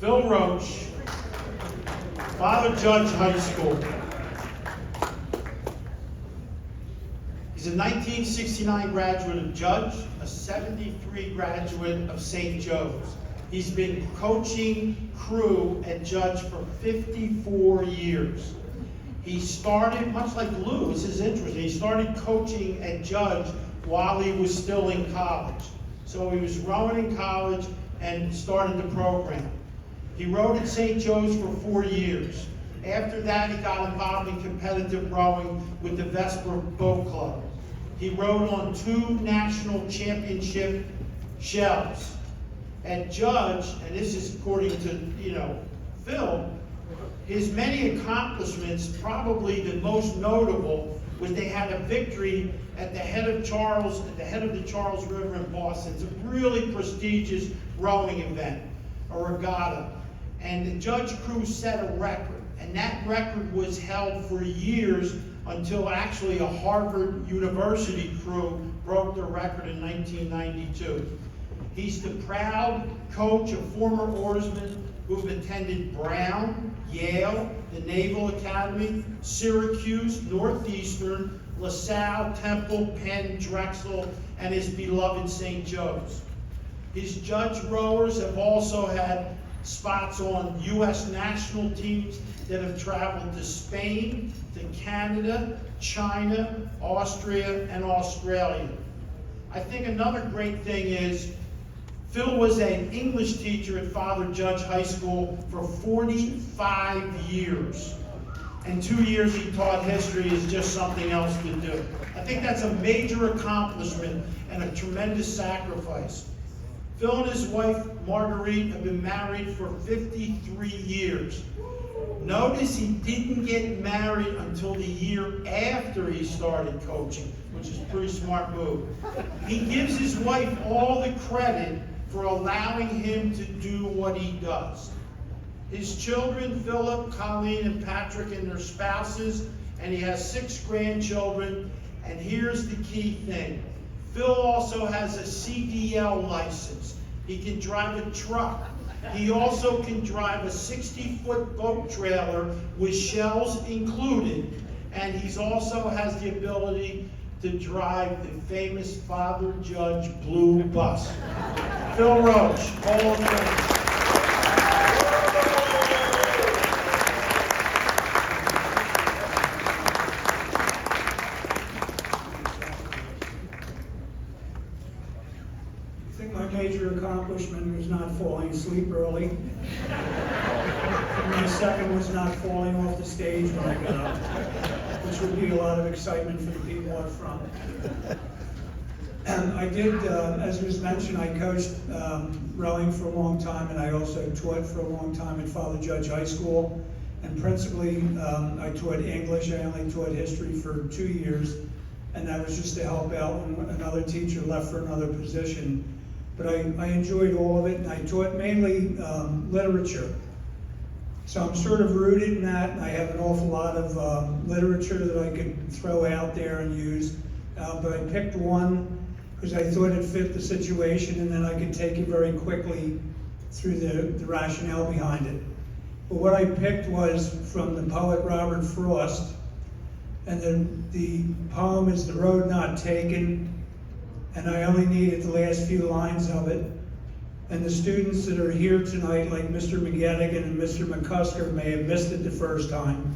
Phil Roche, Father Judge High School. He's a 1969 graduate of Judge, a 73 graduate of St. Joe's. He's been coaching crew at Judge for 54 years. He started, much like Lou, this is interesting, he started coaching at Judge while he was still in college. So he was rowing in college and started the program. He rowed at St. Joe's for 4 years. After that, he got involved in competitive rowing with the Vesper Boat Club. He rowed on 2 national championship shells. At Judge, and this is according to, Phil, his many accomplishments, probably the most notable, was they had a victory at the head of the Charles River in Boston. It's a really prestigious rowing event, a regatta. And the Judge crew set a record, and that record was held for years until actually a Harvard University crew broke the record in 1992. He's the proud coach of former oarsmen who've attended Brown, Yale, the Naval Academy, Syracuse, Northeastern, LaSalle, Temple, Penn, Drexel, and his beloved St. Joe's. His Judge rowers have also had spots on U.S. national teams that have traveled to Spain, to Canada, China, Austria, and Australia. I think another great thing is Phil was an English teacher at Father Judge High School for 45 years. And 2 years he taught history is just something else to do. I think that's a major accomplishment and a tremendous sacrifice. Phil and his wife, Marguerite, have been married for 53 years. Notice he didn't get married until the year after he started coaching, which is a pretty smart move. He gives his wife all the credit for allowing him to do what he does. His children, Philip, Colleen, and Patrick, and their spouses, and he has 6 grandchildren. And here's the key thing. Phil also has a CDL license. He can drive a truck. He also can drive a 60-foot boat trailer with shells included. And he also has the ability to drive the famous Father Judge Blue Bus. Phil Roche, Hall of Fame. I think my major accomplishment was not falling asleep early. My second was not falling off the stage when I got up, which would be a lot of excitement for the people up front. And I did, as was mentioned, I coached rowing for a long time, and I also taught for a long time at Father Judge High School. And principally, I taught English. I only taught history for 2 years, and that was just to help out when another teacher left for another position. But I enjoyed all of it, and I taught mainly literature. So I'm sort of rooted in that, and I have an awful lot of literature that I could throw out there and use. But I picked one because I thought it fit the situation, and then I could take it very quickly through the rationale behind it. But what I picked was from the poet Robert Frost, and the poem is "The Road Not Taken," and I only needed the last few lines of it. And the students that are here tonight, like Mr. McGettigan and Mr. McCusker, may have missed it the first time,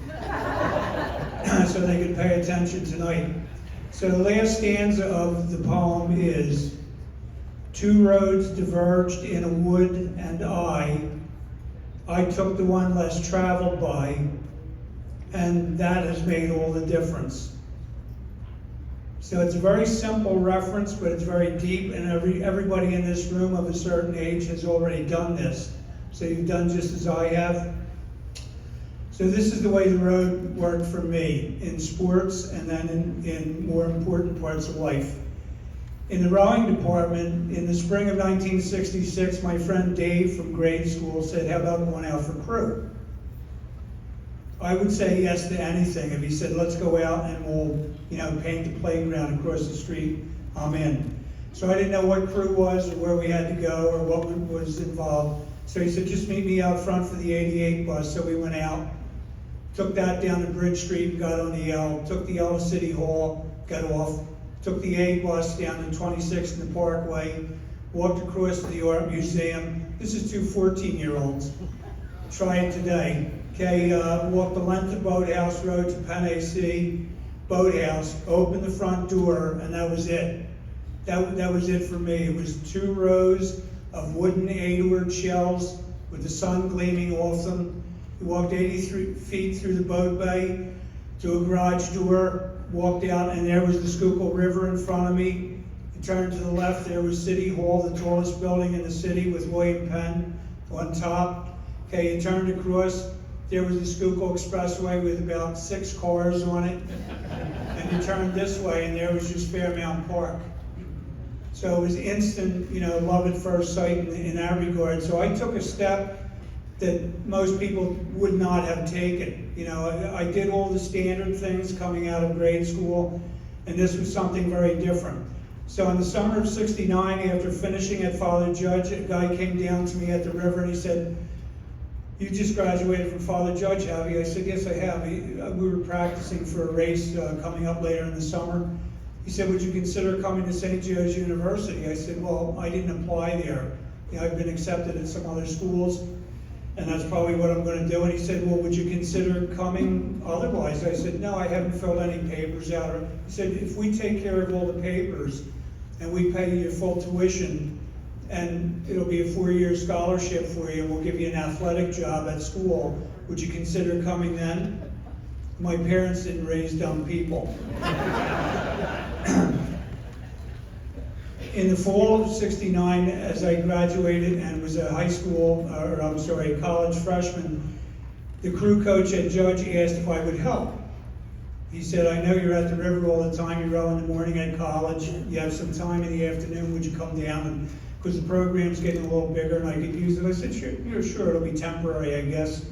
so they could pay attention tonight. So the last stanza of the poem is, "Two roads diverged in a wood, and I took the one less traveled by, and that has made all the difference." So it's a very simple reference, but it's very deep, and everybody in this room of a certain age has already done this. So you've done just as I have. So this is the way the road worked for me in sports and then in more important parts of life. In the rowing department, in the spring of 1966, my friend Dave from grade school said, "How about going out for crew?" I would say yes to anything. If he said, "Let's go out and we'll, paint the playground across the street," I'm in. So I didn't know what crew was or where we had to go or what was involved. So he said, just meet me out front for the 88 bus. So we went out, took that down to Bridge Street and got on the L, took the L to City Hall, got off, took the A bus down to 26th in the Parkway, walked across to the Art Museum. This is two 14-year-olds. Try it today. Okay, walked the length of Boathouse Road to Penn AC, Boathouse, opened the front door, and that was it. That was it for me. It was 2 rows of wooden 8-oared shells with the sun gleaming off them. We walked 83 feet through the boat bay to a garage door, walked out, and there was the Schuylkill River in front of me. I turned to the left, there was City Hall, the tallest building in the city with William Penn on top. Okay, you turned across, there was the Schuylkill Expressway with about 6 cars on it. And you turned this way, and there was just Fairmount Park. So it was instant, love at first sight in that regard. So I took a step that most people would not have taken. I did all the standard things coming out of grade school, and this was something very different. So in the summer of '69, after finishing at Father Judge, a guy came down to me at the river and he said, "You just graduated from Father Judge, have you?" I said, "Yes, I have." We were practicing for a race coming up later in the summer. He said, "Would you consider coming to St. Joe's University?" I said, "Well, I didn't apply there. I've been accepted at some other schools, and that's probably what I'm going to do." And he said, "Well, would you consider coming otherwise?" I said, "No, I haven't filled any papers out." He said, "If we take care of all the papers and we pay you your full tuition, and it'll be a 4-year scholarship for you, and we'll give you an athletic job at school, would you consider coming then?" My parents didn't raise dumb people. In the fall of '69, as I graduated and was a college freshman, the crew coach at Judge asked if I would help. He said, "I know you're at the river all the time, you row in the morning at college, you have some time in the afternoon, would you come down?" And because the program's getting a little bigger and I could use it, I said, sure, it'll be temporary, I guess.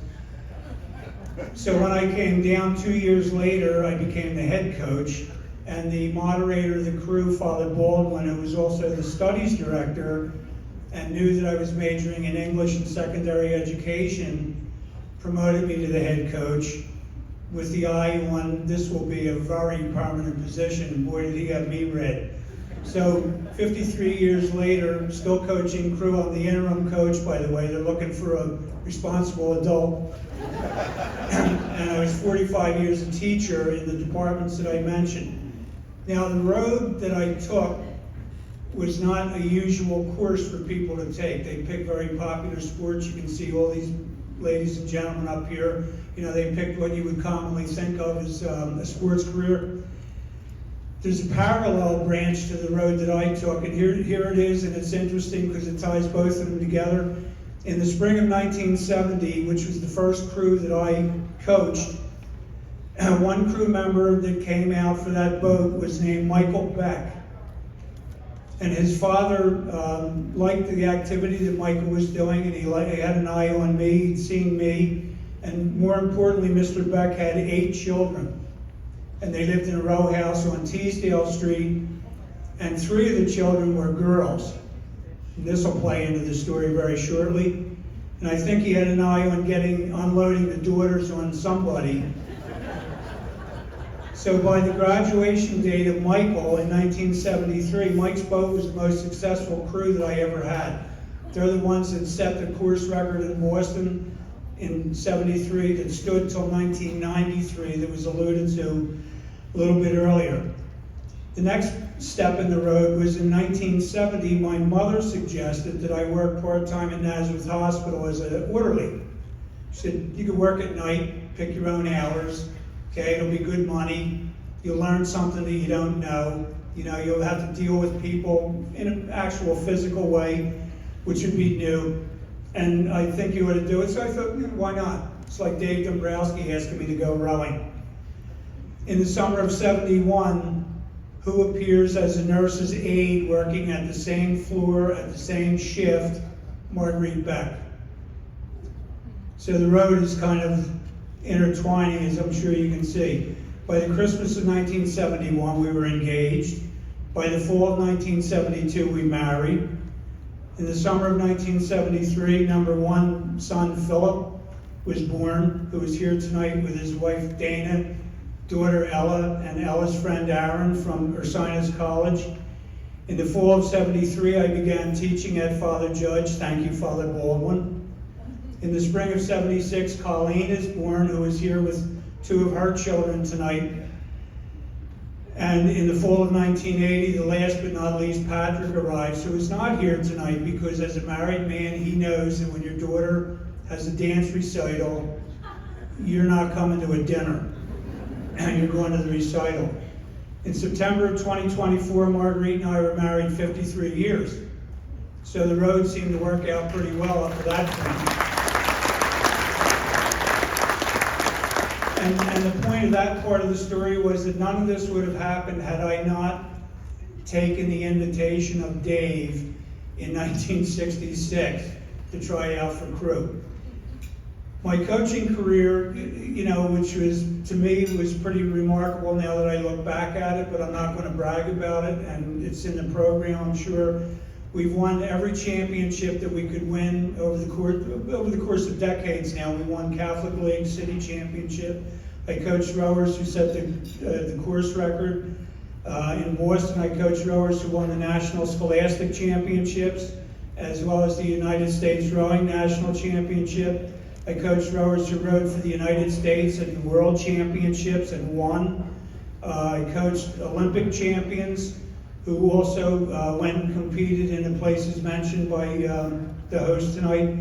So when I came down 2 years later, I became the head coach, and the moderator of the crew, Father Baldwin, who was also the studies director and knew that I was majoring in English and secondary education, promoted me to the head coach with the eye on, this will be a very permanent position, and boy did he have me read. So 53 years later, still coaching crew. I'm the interim coach, by the way. They're looking for a responsible adult. And I was 45 years a teacher in the departments that I mentioned. Now, the road that I took was not a usual course for people to take. They picked very popular sports. You can see all these ladies and gentlemen up here. They picked what you would commonly think of as a sports career. There's a parallel branch to the road that I took, and here it is, and it's interesting because it ties both of them together. In the spring of 1970, which was the first crew that I coached, one crew member that came out for that boat was named Michael Beck. And his father liked the activity that Michael was doing, and he had an eye on me, he'd seen me, and more importantly, Mr. Beck had 8 children. And they lived in a row house on Teesdale Street, and 3 of the children were girls. And this will play into the story very shortly. And I think he had an eye on unloading the daughters on somebody. So by the graduation date of Michael in 1973, Mike's boat was the most successful crew that I ever had. They're the ones that set the course record in Boston in '73 that stood till 1993 that was alluded to a little bit earlier. The next step in the road was in 1970, my mother suggested that I work part-time at Nazareth Hospital as an orderly. She said, "You can work at night, pick your own hours, okay, it'll be good money, you'll learn something that you don't know, you'll have to deal with people in an actual physical way, which would be new, and I think you ought to do it." So I thought, why not? It's like Dave Dombrowski asking me to go rowing. In the summer of '71, who appears as a nurse's aide working at the same floor, at the same shift? Marguerite Beck. So the road is kind of intertwining, as I'm sure you can see. By the Christmas of 1971, we were engaged. By the fall of 1972, we married. In the summer of 1973, number one son, Phila, was born, who is here tonight with his wife, Dana, daughter, Ella, and Ella's friend, Aaron, from Ursinus College. In the fall of '73, I began teaching at Father Judge. Thank you, Father Baldwin. In the spring of '76, Colleen is born, who is here with two of her children tonight. And in the fall of 1980, the last but not least, Patrick arrives, who is not here tonight because as a married man, he knows that when your daughter has a dance recital, you're not coming to a dinner, and you're going to the recital. In September of 2024, Marguerite and I were married 53 years. So the road seemed to work out pretty well up to that point. And the point of that part of the story was that none of this would have happened had I not taken the invitation of Dave in 1966 to try out for crew. My coaching career, which was, to me, was pretty remarkable now that I look back at it, but I'm not going to brag about it, and it's in the program, I'm sure. We've won every championship that we could win over the course of decades now. We won Catholic League, City Championship. I coached rowers who set the course record. In Boston, I coached rowers who won the National Scholastic Championships, as well as the United States Rowing National Championship. I coached rowers who rowed for the United States at the World Championships and won. I coached Olympic champions who also went and competed in the places mentioned by the host tonight.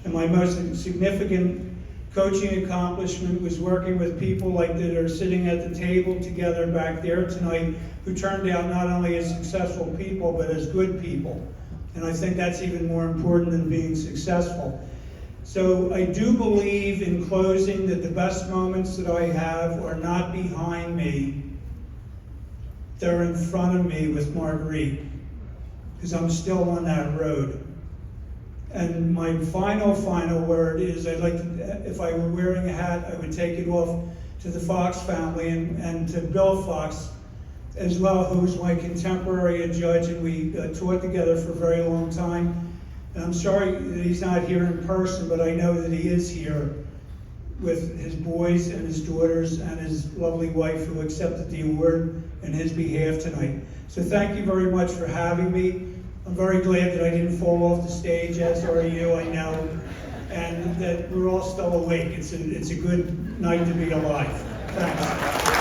And my most significant coaching accomplishment was working with people like that are sitting at the table together back there tonight, who turned out not only as successful people, but as good people. And I think that's even more important than being successful. So I do believe, in closing, that the best moments that I have are not behind me, they're in front of me with Marguerite, because I'm still on that road. And my final word is, I'd like to, if I were wearing a hat, I would take it off to the Fox family and to Bill Fox as well, who was my contemporary judge, and we taught together for a very long time. And I'm sorry that he's not here in person, but I know that he is here with his boys and his daughters and his lovely wife, who accepted the award in his behalf tonight. So thank you very much for having me. I'm very glad that I didn't fall off the stage, as are you, I know, and that we're all still awake. It's a good night to be alive. Thanks.